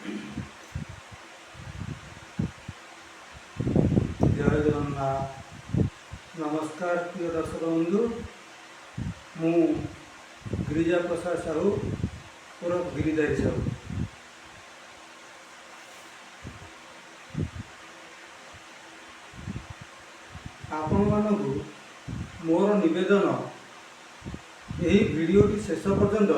जय जगन्नाथ। नमस्कार प्रिय दर्शक बंधु, मु गिरिजा प्रसाद साहू उर्फ गिरिधारी साहू। आपण मानकु मोर निवेदन यही वीडियोटी शेष पर्यंत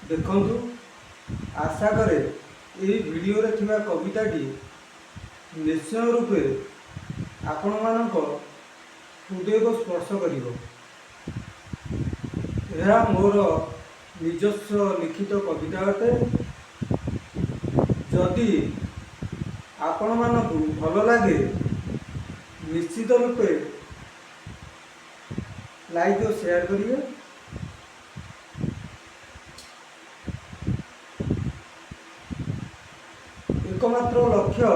देखंतु। आशा करे यही वीडियो रे थिबा कविताटी निश्चय रूपे आपण मानक हृदय को स्पर्श करिवो। यह मोर निजस्व लिखित कविता अटे। जदि आपण मानक भल लगे निश्चित रूपे लाइक और शेयर करिए। एकमात्र लक्ष्य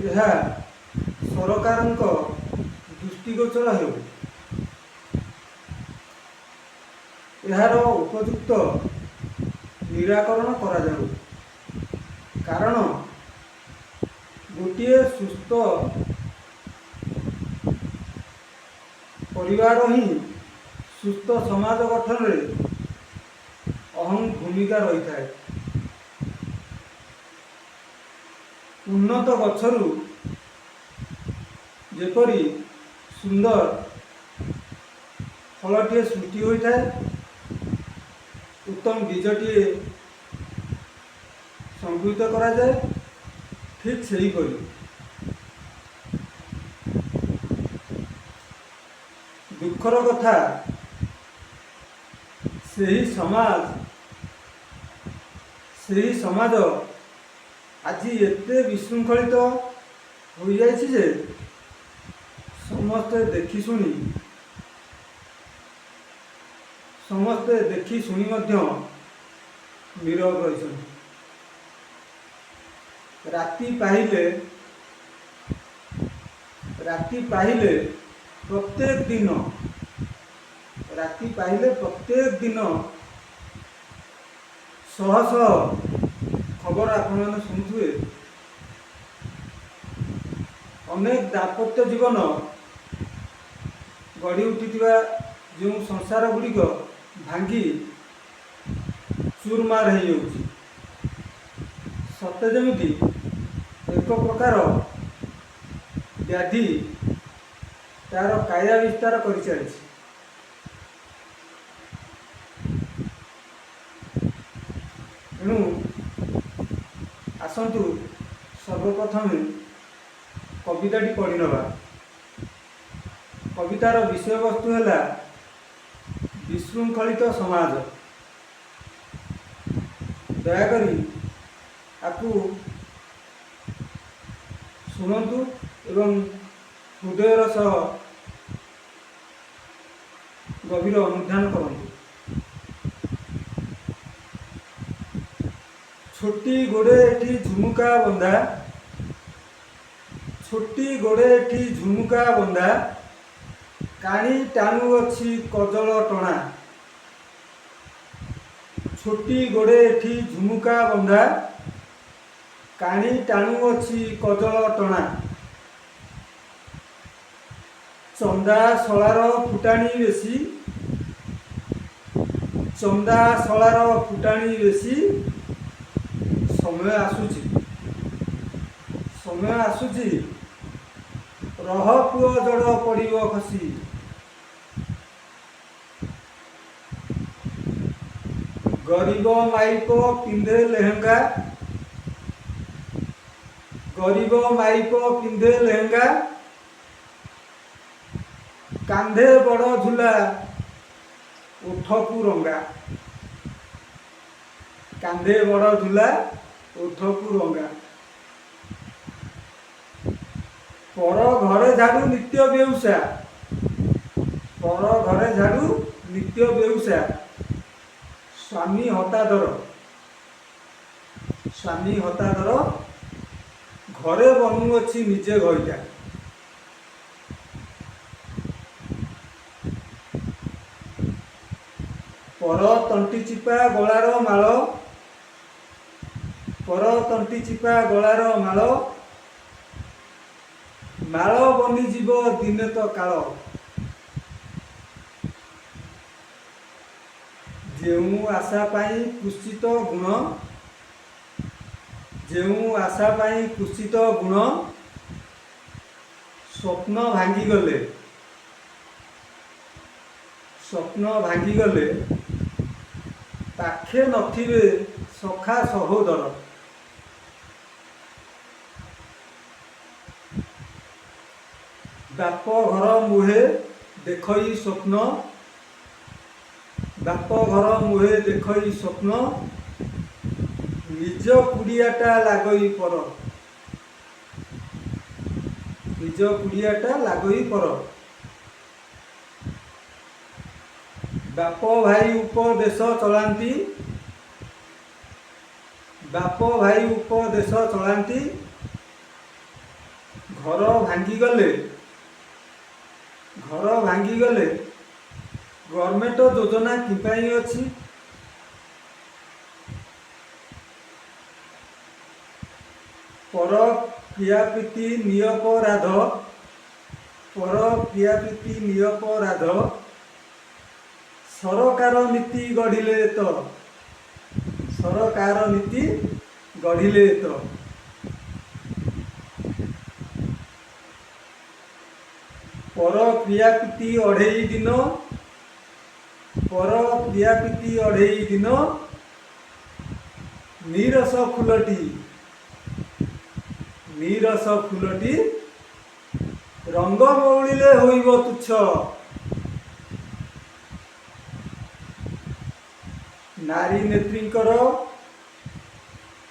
यह सरकार दृष्टिगोचर हो, यार उपयुक्त निराकरण करा जाऊ। कारण गोटे सुस्थ परिवार ही सुस्थ समाज गठन रे अहम भूमिका रही है। उन्नत गछरु जेपरी सुंदर फलटे सृष्टि होता है, उत्तम बीजटे संगृहित करा जाए, ठीक से ही करी दुखर कथा सही समाज आज एते विशृंखलित हो जाइछि जे समस्ते देखी शुणी मध्य नीरव रही। राति पाहिले प्रत्येक दिन शह खबर आपण शुणुए। अनेक दाम्पत्य जीवन गढ़ी उठी जो संसार गुड़िक भांगी चूरमार हो जाऊँ। सत्य जमीती एक प्रकार व्याधि तार काया विस्तार कर चली। तेणु आसतु सर्वप्रथम कविताटी पढ़ी नवा। कवितार विषय वस्तु है विशृंखलित समाज। दयाकरी आपू शुणु एवं हृदयर सह गभीर अनुध्यान करूँ। छोटी गोड़े एठी झुमुका बंधा, छोटी गोड़े एठी झुमुका बंधा, काणी टाणु अछि कजल टणा। छोटी गोड़े एठी झुमुका बंधा, काणी टाणु अछि कजल टणा। चंदा शलार फुटाणी बेसी, चंदा शलार फुटाणी बेसी। समय आसुची रह पुओ जड़ पड़िबो खसी। गरीब माइप पिंधे लेहेंगा, गरीब माइप पिंधे लेहेंगा। कांधे बड़ झूला उठकू रंगा, कांधे बड़ झूला उठकू रंगा। पर घरे झाड़ू नित्य बेउसा, पर घरे झाड़ू नित्य बेउसा। स्वामी हतादर, स्वामी हतादर, घरे बनुअछि निजे घइटा। पर तंटी चिपा गलार माल, ତଣ୍ଟି ଚିପା ଗଳାର ମାଳ, ମାଳ ବନିଯିବ ଦିନେ ତ କାଳ। ଯେଉଁ ଆଶା ପାଇଁ କୁତ୍ସିତ ଗୁଣ, ଯେଉଁ ଆଶା ପାଇଁ କୁତ୍ସିତ ଗୁଣ, ସ୍ୱପ୍ନ ଭାଙ୍ଗିଗଲେ, ସ୍ୱପ୍ନ ଭାଙ୍ଗିଗଲେ ପାଖେ ନଥିବେ ସଖା ସହୋଦର। ବାପ ଘର ମୁହେ ଦେଖଇ ସ୍ୱପ୍ନ, ବାପ ଘର ମୁହେ ଦେଖଇ ସ୍ୱପ୍ନ, ନିଜ କୁଡ଼ିଆଟା ଲାଗଇ ପର, ନିଜ କୁଡ଼ିଆଟା ଲାଗଇ ପର। ବାପ ଭାଇ ଉପଦେଶ ଚଳାନ୍ତି, ବାପ ଭାଇ ଉପଦେଶ ଚଳାନ୍ତି, ଘର ଭାଙ୍ଗିଗଲେ, ଘର ଭାଙ୍ଗିଗଲେ ଗଭର୍ଣ୍ଣମେଣ୍ଟ ଯୋଜନା କିପାଇଁ ଅଛି? ପର ପ୍ରିୟାପ୍ରୀତି ନିରପରାଧ, ପର ପ୍ରିୟାପ୍ରୀତି ନିରପରାଧ, ସରକାର ନୀତି ଗଢ଼ିଲେ ତ, ସରକାର ନୀତି ଗଢ଼ିଲେ ତ। ପର ପ୍ରିୟାପ୍ରୀତି ଅଢ଼େଇ ଦିନ, ପର ପ୍ରିୟାପ୍ରୀତି ଅଢ଼େଇ ଦିନ, ନିରସ ଫୁଲଟି, ନିରସ ଫୁଲଟି, ରଙ୍ଗ ମଉଳିଲେ ହୋଇବ ତୁଚ୍ଛ। ନାରୀ ନେତ୍ରୀଙ୍କର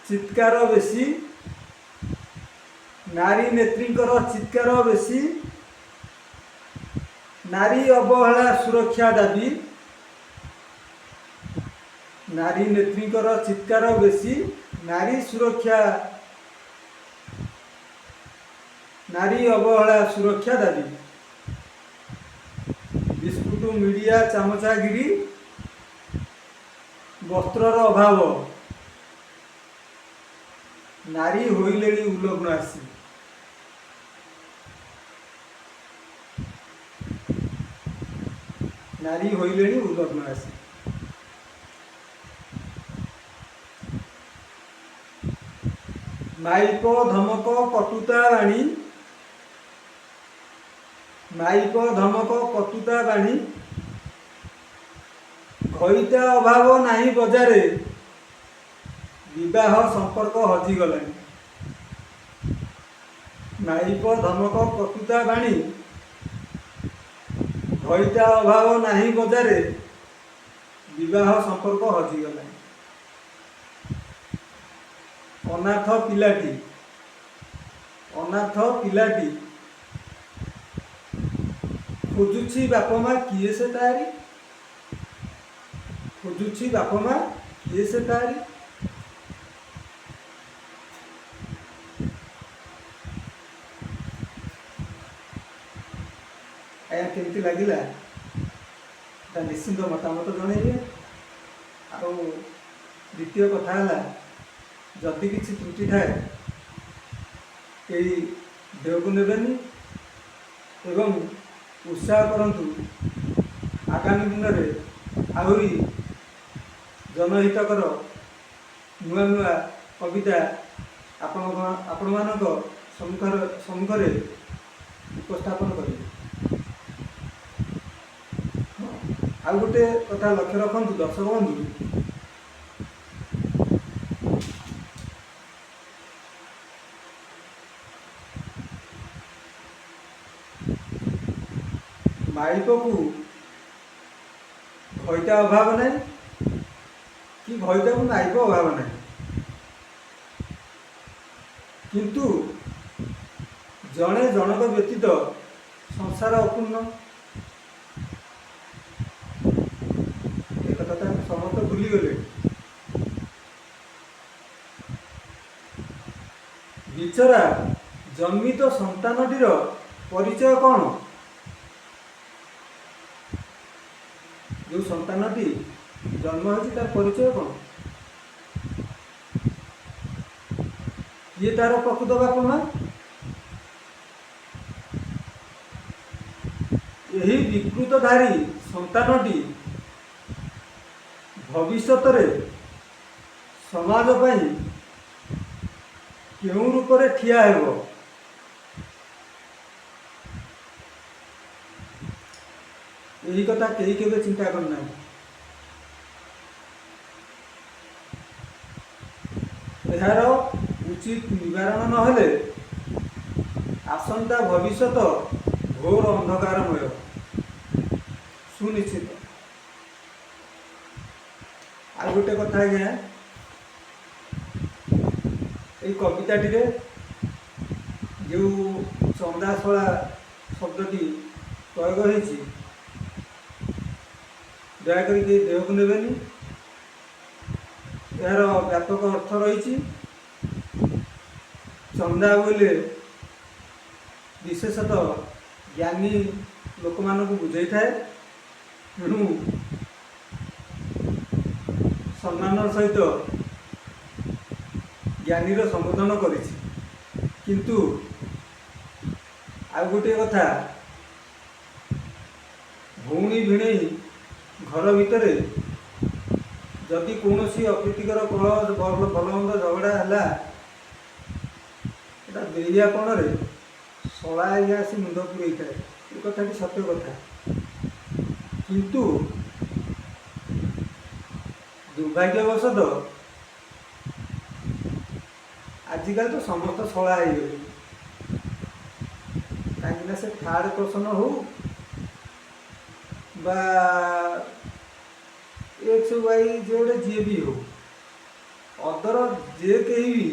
ଚିତ୍କାର ବେଶୀ, ନାରୀ ନେତ୍ରୀଙ୍କର ଚିତ୍କାର ବେଶୀ, ନାରୀ ଅବହେଳା ସୁରକ୍ଷା ଦାବି, ନାରୀ ନେତ୍ରୀଙ୍କର ଚିତ୍କାର ବେଶୀ, ନାରୀ ସୁରକ୍ଷା, ନାରୀ ଅବହେଳା ସୁରକ୍ଷା ଦାବି। ବିସ୍କୁଟ ମିଡ଼ିଆ ଚାମଚାଗିରି, ବସ୍ତ୍ରର ଅଭାବ, ନାରୀ ହୋଇଲେଣି ଉଲଗ୍ନ ଆସି। ନାରୀ ହୋଇଲେଣି ଉଲଗ୍ନ ଆସି। ମାଇପ ଧମକ କଟୁତା ବାଣୀ, ମାଇପ ଧମକ କଟୁତା ବାଣୀ, ଘଇତା ଅଭାବ ନାହିଁ ବଜାରେ, ବିବାହ ସମ୍ପର୍କ ହଜିଗଲାଣି। ମାଇପ ଧମକ କଟୁତା ବାଣୀ, ଘଇତା ଅଭାବ ନାହିଁ ବଜାରେ, ବିବାହ ସମ୍ପର୍କ ହଜିଗଲାଣି। ଅନାଥ ପିଲାଟି, ଅନାଥ ପିଲାଟି, ଖୋଜୁଛି ବାପ ମା କିଏ ସେ ତାରି, ଖୋଜୁଛି ବାପ ମା କିଏ ସେ ତାରି। ଆଜ୍ଞା କେମିତି ଲାଗିଲା ତା ନିଶ୍ଚିନ୍ତ ମତାମତ ଜଣେଇବେ। ଆଉ ଦ୍ୱିତୀୟ କଥା ହେଲା, ଯଦି କିଛି ତ୍ରୁଟି ଥାଏ କେହି ଦେହକୁ ନେବେନି ଏବଂ ଉତ୍ସାହ କରନ୍ତୁ ଆଗାମୀ ଦିନରେ ଆହୁରି ଜନହିତକର ନୂଆ ନୂଆ କବିତା ଆପଣମାନଙ୍କ ସମ୍ମୁଖରେ ଉପସ୍ଥାପନ କରିବେ। ଆଉ ଗୋଟେ କଥା ଲକ୍ଷ୍ୟ ରଖନ୍ତୁ ଦର୍ଶକ ବନ୍ଧୁ, ମାଇପକୁ ଘଇତା ଅଭାବ ନାହିଁ କି ଘଇତାକୁ ମାଇପ ଅଭାବ ନାହିଁ, କିନ୍ତୁ ଜଣେ ଜଣକ ବ୍ୟତୀତ ସଂସାର ଅପୂର୍ଣ୍ଣ। ଏକଥା ତ ସମସ୍ତେ ଭୁଲିଗଲେ। ବିଚରା ଜନ୍ମିତ ସନ୍ତାନଟିର ପରିଚୟ କ'ଣ? ଯେଉଁ ସନ୍ତାନଟି ଜନ୍ମ ହେଉଛି ତାର ପରିଚୟ କ'ଣ? କିଏ ତାର ପ୍ରକୃତ ବାପା ମା? ଏହି ବିକୃତଧାରୀ ସନ୍ତାନଟି ଭବିଷ୍ୟତରେ ସମାଜ ପାଇଁ କେଉଁ ରୂପରେ ଠିଆ ହେବ, ଏହି କଥା କେହି କେବେ ଚିନ୍ତା କରିନାହାନ୍ତି। ଏହାର ଉଚିତ ନିବାରଣ ନହେଲେ ଆସନ୍ତା ଭବିଷ୍ୟତ ଘୋର ଅନ୍ଧକାରମୟ ସୁନିଶ୍ଚିତ। ଆଉ ଗୋଟେ କଥା ଆଜ୍ଞା, এই କବିତାଟିରେ ଯେଉଁ ଚନ୍ଦାଶଳା ଶବ୍ଦଟି ପ୍ରୟୋଗ ହୋଇଛି, ଦୟାକରି କେହି ଦେହକୁ ନେବେନି। ଏହାର ବ୍ୟାପକ ଅର୍ଥ ରହିଛି। ଚନ୍ଦା ବୋଇଲେ ବିଶେଷତଃ ଜ୍ଞାନୀ ଲୋକମାନଙ୍କୁ ବୁଝାଇଥାଏ। ତେଣୁ ସମ୍ମାନର ସହିତ ଜ୍ଞାନୀର ସମ୍ବୋଧନ କରିଛି। କିନ୍ତୁ ଆଉ ଗୋଟିଏ କଥା, ଭଉଣୀ ଭିଣେଇ ଘର ଭିତରେ ଯଦି କୌଣସି ଅପ୍ରୀତିକର କଳହ ଭଲମନ୍ଦ ଝଗଡ଼ା ହେଲା, এটা ବେଳିଆ କୋଣରେ ଶଳା ଆଜ୍ଞା ଆସି ମୁଣ୍ଡ ପୁରେଇଥାଏ। ଏ କଥାଟି ସତ୍ୟ କଥା। କିନ୍ତୁ ଦୁର୍ଭାଗ୍ୟବଶତଃ ଆଜିକାଲି ତ ସମସ୍ତ ଶଳା ହେଇଗଲେ। କାହିଁକିନା ସେ ଥାର୍ଡ଼ ପର୍ସନ ହଉ ବା ଏକ୍ସ ୱାଇ ଜେଡ୍ ଯିଏ ବି ହଉ, ଅଦର ଯେ କେହି ବି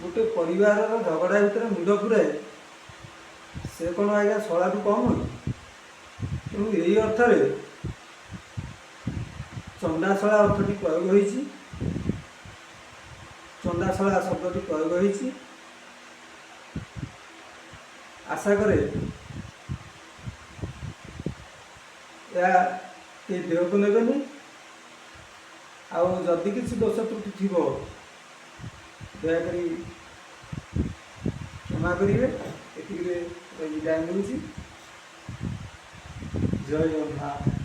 ଗୋଟେ ପରିବାରର ଝଗଡ଼ା ଭିତରେ ମୁଣ୍ଡ ପୁରାଏ, ସେ କ'ଣ ଆଜ୍ଞା ଶଳାଠୁ କମ୍? ତେଣୁ ଏହି ଅର୍ଥରେ ଚଣ୍ଡାଶଳା ଅର୍ଥଟି ପ୍ରୟୋଗ ହୋଇଛି, ଚଣ୍ଡାଶଳା ଶବ୍ଦଟି ପ୍ରୟୋଗ ହୋଇଛି। ଆଶା କରେ ଏହା କେହି ଦେହକୁ ନେବେନି। ଆଉ ଯଦି କିଛି ଦୋଷ ତ୍ରୁଟି ଥିବ, ଦୟାକରି କ୍ଷମା କରିବେ। ଏତିକିରେ ବିଦାୟ ନେଉଛି। ଜୟ ଜଗନ୍ନାଥ।